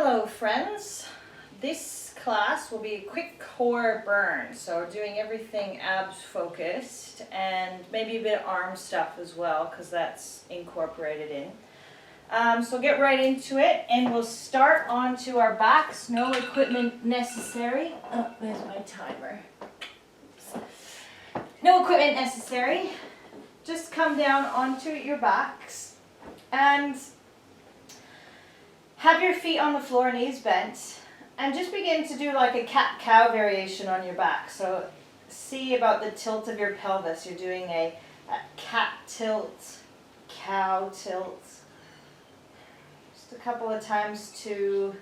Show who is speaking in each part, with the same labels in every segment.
Speaker 1: Hello friends, this class will be a quick core burn, so doing everything abs focused and maybe a bit of arm stuff as well because that's incorporated in. So get right into it and we'll start onto our backs, no equipment necessary. Oh, there's my timer. Oops. No equipment necessary, just come down onto your backs and have your feet on the floor, knees bent, and just begin to do like a cat-cow variation on your back. So see about the tilt of your pelvis. You're doing a cat tilt, cow tilt. Just a couple of times to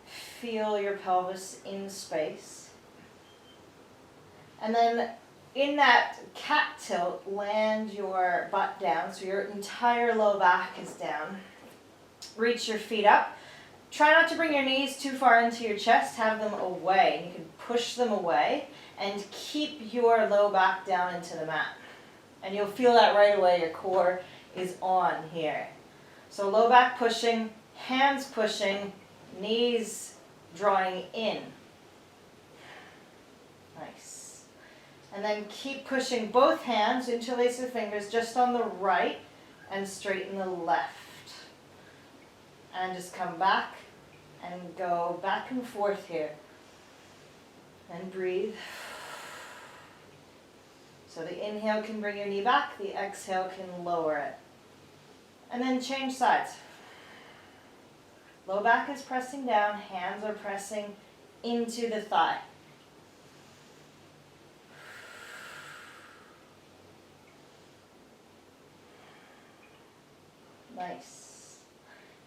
Speaker 1: feel your pelvis in space. And then in that cat tilt, land your butt down so your entire low back is down. Reach your feet up. Try not to bring your knees too far into your chest. Have them away. You can push them away and keep your low back down into the mat. And you'll feel that right away. Your core is on here. So low back pushing, hands pushing, knees drawing in. Nice. And then keep pushing both hands, interlace your fingers just on the right and straighten the left. And just come back and go back and forth here. And breathe. So the inhale can bring your knee back, the exhale can lower it. And then change sides. Low back is pressing down, hands are pressing into the thigh. Nice.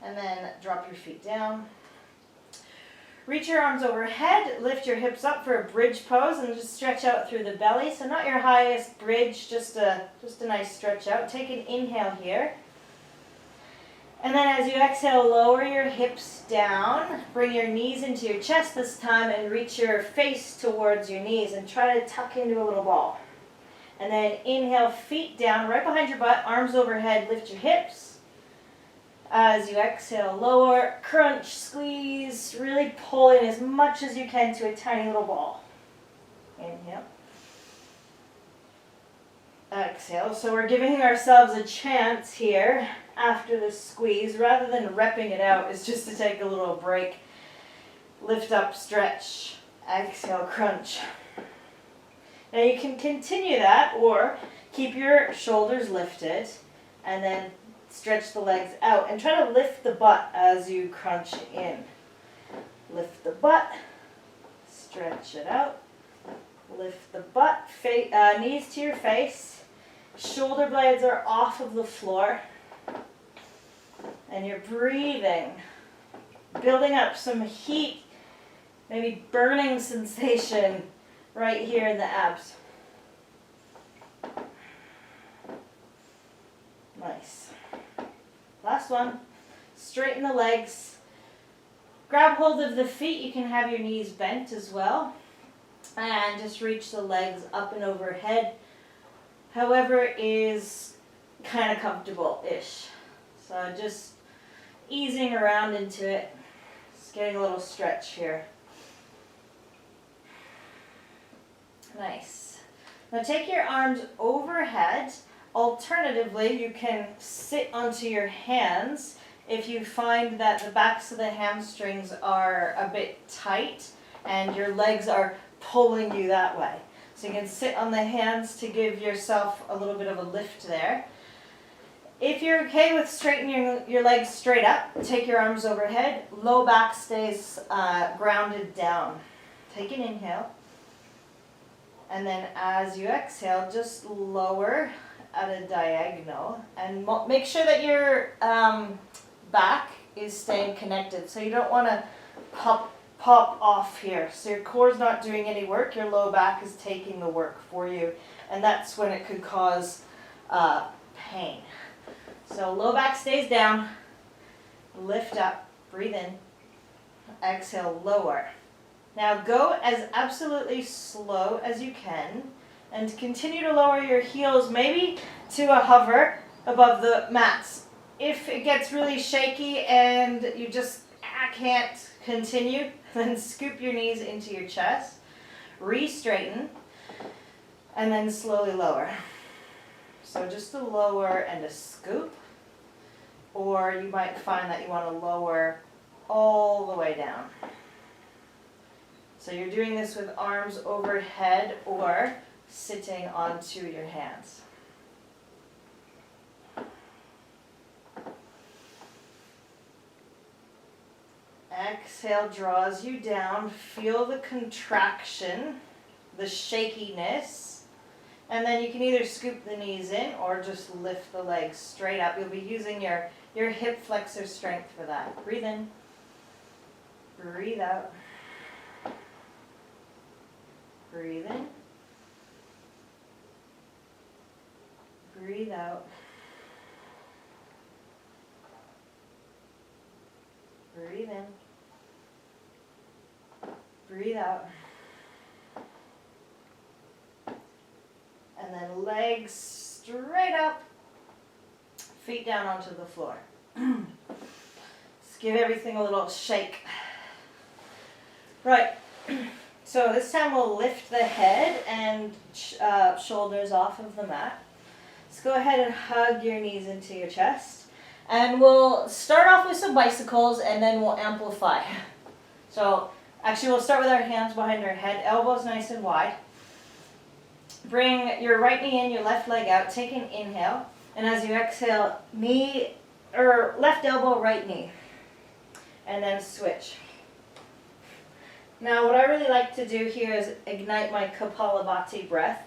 Speaker 1: And then drop your feet down. Reach your arms overhead, lift your hips up for a bridge pose and just stretch out through the belly. So not your highest bridge, just a nice stretch out. Take an inhale here. And then as you exhale, lower your hips down. Bring your knees into your chest this time and reach your face towards your knees and try to tuck into a little ball. And then inhale, feet down, right behind your butt, arms overhead, lift your hips. As you exhale, lower, crunch, squeeze, really pull in as much as you can to a tiny little ball. Inhale. Exhale. So we're giving ourselves a chance here after the squeeze, rather than repping it out, is just to take a little break. Lift up, stretch, exhale, crunch. Now you can continue that or keep your shoulders lifted and then stretch the legs out and try to lift the butt as you crunch in. Lift the butt, stretch it out, lift the butt, knees to your face, shoulder blades are off of the floor, and you're breathing, building up some heat, maybe burning sensation right here in the abs. Nice. Last one, straighten the legs, grab hold of the feet, you can have your knees bent as well, and just reach the legs up and overhead, however is kind of comfortable-ish. So just easing around into it, just getting a little stretch here. Nice. Now take your arms overhead. Alternatively, you can sit onto your hands if you find that the backs of the hamstrings are a bit tight and your legs are pulling you that way. So you can sit on the hands to give yourself a little bit of a lift there. If you're okay with straightening your legs straight up, take your arms overhead. Low back stays grounded down. Take an inhale. And then as you exhale, just lower at a diagonal and make sure that your back is staying connected. So you don't want to pop off here. So your core's not doing any work, your low back is taking the work for you, and that's when it could cause pain. So low back stays down, lift up, breathe in, exhale, lower. Now go as absolutely slow as you can and continue to lower your heels maybe to a hover above the mats. If it gets really shaky and you just can't Continue, then scoop your knees into your chest, re-straighten, and then slowly lower. So just a lower and a scoop, or you might find that you want to lower all the way down. So you're doing this with arms overhead or sitting onto your hands. Exhale draws you down. Feel the contraction, the shakiness, and then you can either scoop the knees in or just lift the legs straight up. You'll be using your hip flexor strength for that. Breathe in, breathe out, breathe in, breathe out, breathe in, breathe out. And then legs straight up, feet down onto the floor. Let's give everything a little shake. Right, so this time we'll lift the head and shoulders off of the mat. Let's go ahead and hug your knees into your chest. And we'll start off with some bicycles and then we'll amplify. So actually we'll start with our hands behind our head, elbows nice and wide. Bring your right knee in, your left leg out. Take an inhale. And as you exhale, left elbow, right knee. And then switch. Now what I really like to do here is ignite my Kapalabhati breath.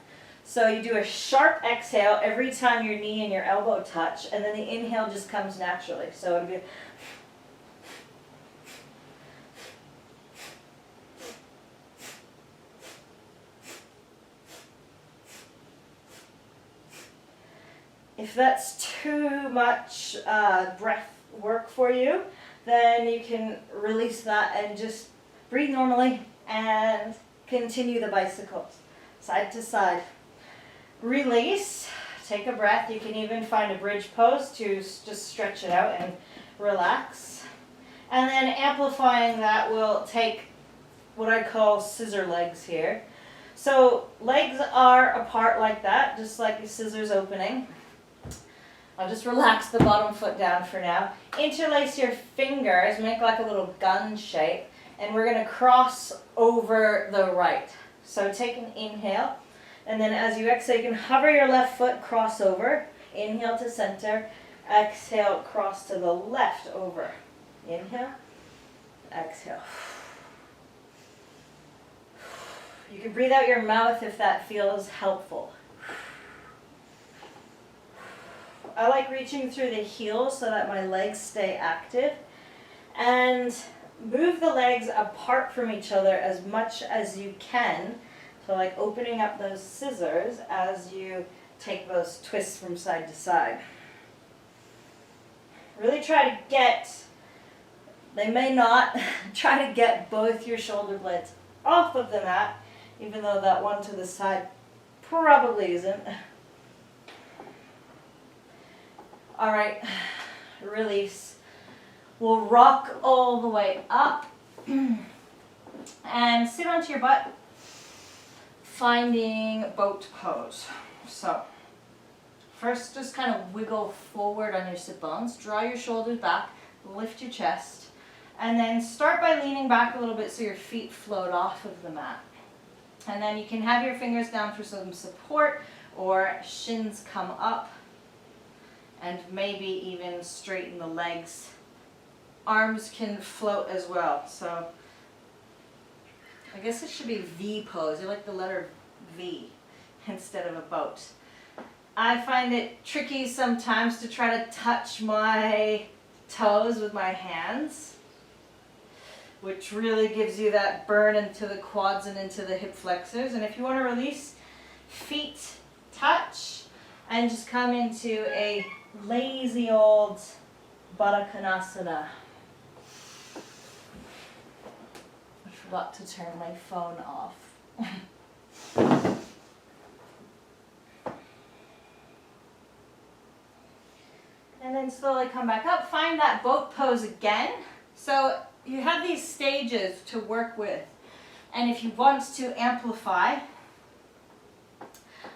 Speaker 1: So you do a sharp exhale every time your knee and your elbow touch, and then the inhale just comes naturally. So it'll be if that's too much breath work for you, then you can release that and just breathe normally and continue the bicycles side to side. Release, take a breath. You can even find a bridge pose to just stretch it out and relax. And then amplifying that, we'll take what I call scissor legs here. So legs are apart like that, just like a scissors opening. I'll just relax the bottom foot down for now. Interlace your fingers, make like a little gun shape, and we're going to cross over the right. So take an inhale, and then as you exhale, you can hover your left foot, cross over. Inhale to center, exhale, cross to the left over. Inhale, exhale. You can breathe out your mouth if that feels helpful. I like reaching through the heels so that my legs stay active. And move the legs apart from each other as much as you can. So like opening up those scissors as you take those twists from side to side. Really try to they may not, try to get both your shoulder blades off of the mat, even though that one to the side probably isn't. All right, release. We'll rock all the way up and sit onto your butt, finding boat pose. So first just kind of wiggle forward on your sit bones, draw your shoulders back, lift your chest, and then start by leaning back a little bit so your feet float off of the mat. And then you can have your fingers down for some support or shins come up. And maybe even straighten the legs. Arms can float as well. So I guess it should be V pose. You like the letter V instead of a boat. I find it tricky sometimes to try to touch my toes with my hands, which really gives you that burn into the quads and into the hip flexors. And if you want to release, feet touch and just come into a lazy old Baddha Konasana. I forgot to turn my phone off. And then slowly come back up. Find that boat pose again. So you have these stages to work with. And if you want to amplify,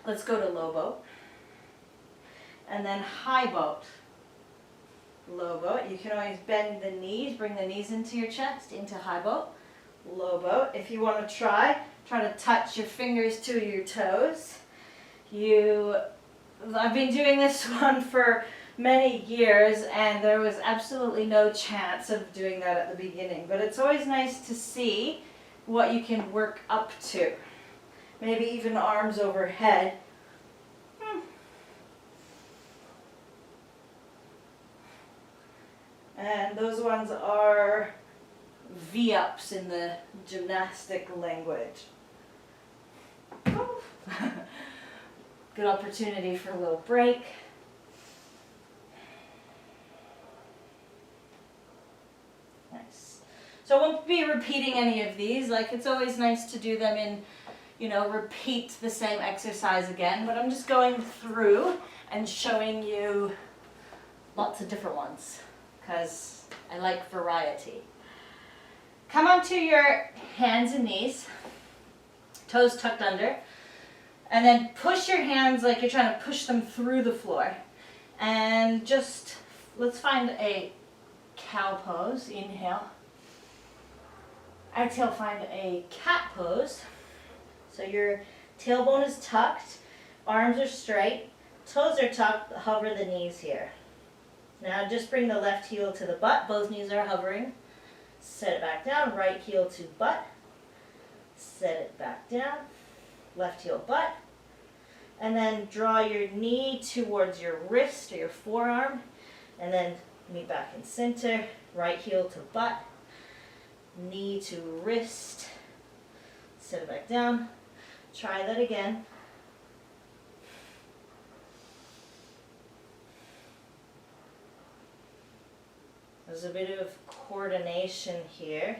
Speaker 1: let's go to low boat. And then high boat. Low boat. You can always bend the knees, bring the knees into your chest, into high boat. Low boat. If you want to try to touch your fingers to your toes. I've been doing this one for many years and there was absolutely no chance of doing that at the beginning. But it's always nice to see what you can work up to. Maybe even arms overhead. And those ones are V-ups in the gymnastic language. Good opportunity for a little break. Nice. So I won't be repeating any of these. Like, it's always nice to do them in, repeat the same exercise again. But I'm just going through and showing you lots of different ones because I like variety. Come onto your hands and knees, toes tucked under, and then push your hands like you're trying to push them through the floor. And just, let's find a cow pose. Inhale. Exhale, find a cat pose. So your tailbone is tucked, arms are straight, toes are tucked, hover the knees here. Now just bring the left heel to the butt, both knees are hovering. Set it back down, right heel to butt. Set it back down, left heel butt. And then draw your knee towards your wrist or your forearm. And then meet back in center, right heel to butt. Knee to wrist. Set it back down. Try that again. There's a bit of coordination here.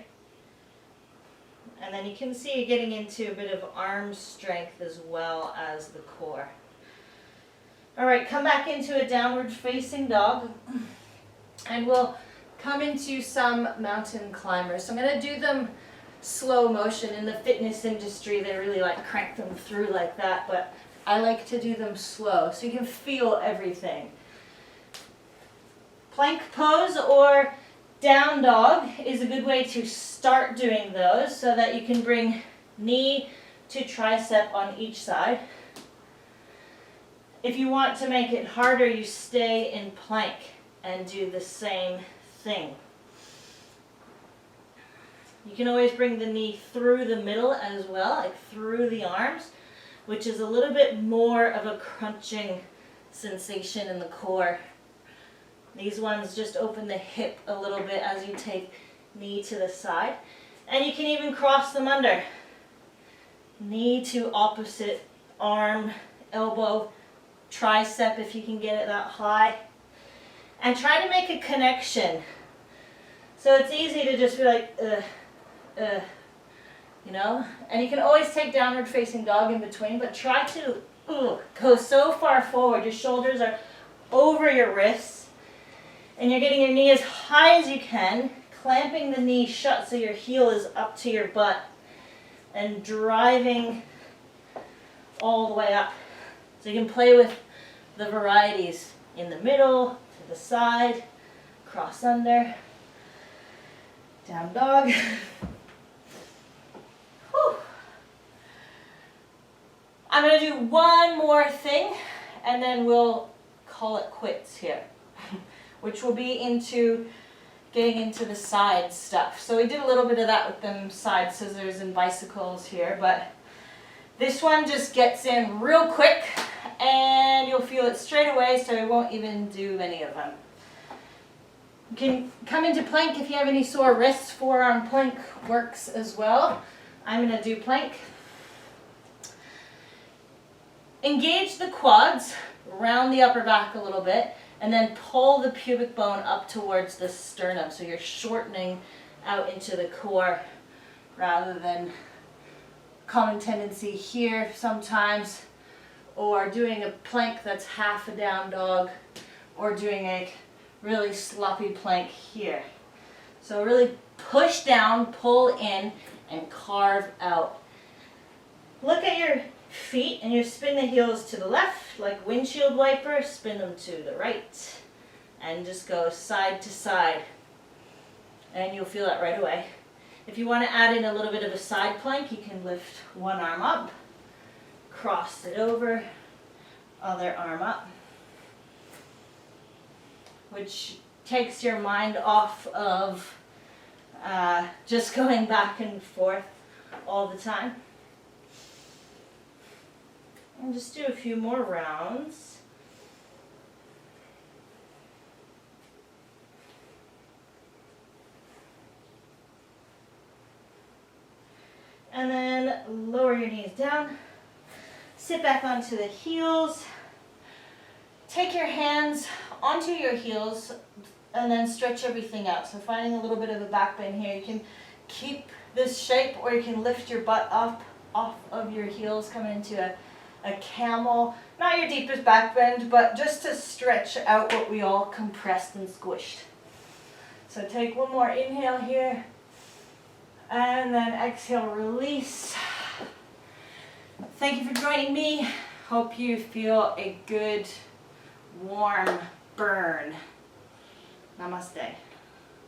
Speaker 1: And then you can see you're getting into a bit of arm strength as well as the core. All right, come back into a downward facing dog. And we'll come into some mountain climbers. So I'm going to do them slow motion. In the fitness industry, they really crank them through like that, but I like to do them slow so you can feel everything. Plank pose or down dog is a good way to start doing those so that you can bring knee to tricep on each side. If you want to make it harder, you stay in plank and do the same thing. You can always bring the knee through the middle as well, like through the arms, which is a little bit more of a crunching sensation in the core. These ones just open the hip a little bit as you take knee to the side. And you can even cross them under. Knee to opposite arm, elbow, tricep if you can get it that high. And try to make a connection. So it's easy to just be like, And you can always take downward facing dog in between, but try to go so far forward. Your shoulders are over your wrists. And you're getting your knee as high as you can, clamping the knee shut so your heel is up to your butt and driving all the way up. So you can play with the varieties in the middle, to the side, cross under, down dog. Whew. I'm going to do one more thing and then we'll call it quits here. Which will be into getting into the side stuff. So we did a little bit of that with them side scissors and bicycles here, but this one just gets in real quick and you'll feel it straight away, so we won't even do any of them. You can come into plank if you have any sore wrists. Forearm plank works as well. I'm going to do plank. Engage the quads, round the upper back a little bit, and then pull the pubic bone up towards the sternum. So you're shortening out into the core rather than common tendency here sometimes, or doing a plank that's half a down dog, or doing a really sloppy plank here. So really push down, pull in, and carve out. Look at your feet and you spin the heels to the left like windshield wiper, spin them to the right, and just go side to side. And you'll feel it right away. If you want to add in a little bit of a side plank, you can lift one arm up, cross it over, other arm up, which takes your mind off of just going back and forth all the time. And just do a few more rounds. And then lower your knees down. Sit back onto the heels. Take your hands onto your heels and then stretch everything out. So finding a little bit of a back bend here. You can keep this shape or you can lift your butt up off of your heels, coming into a camel. Not your deepest back bend, but just to stretch out what we all compressed and squished. So take one more inhale here. And then exhale, release. Thank you for joining me. Hope you feel a good, warm burn. Namaste.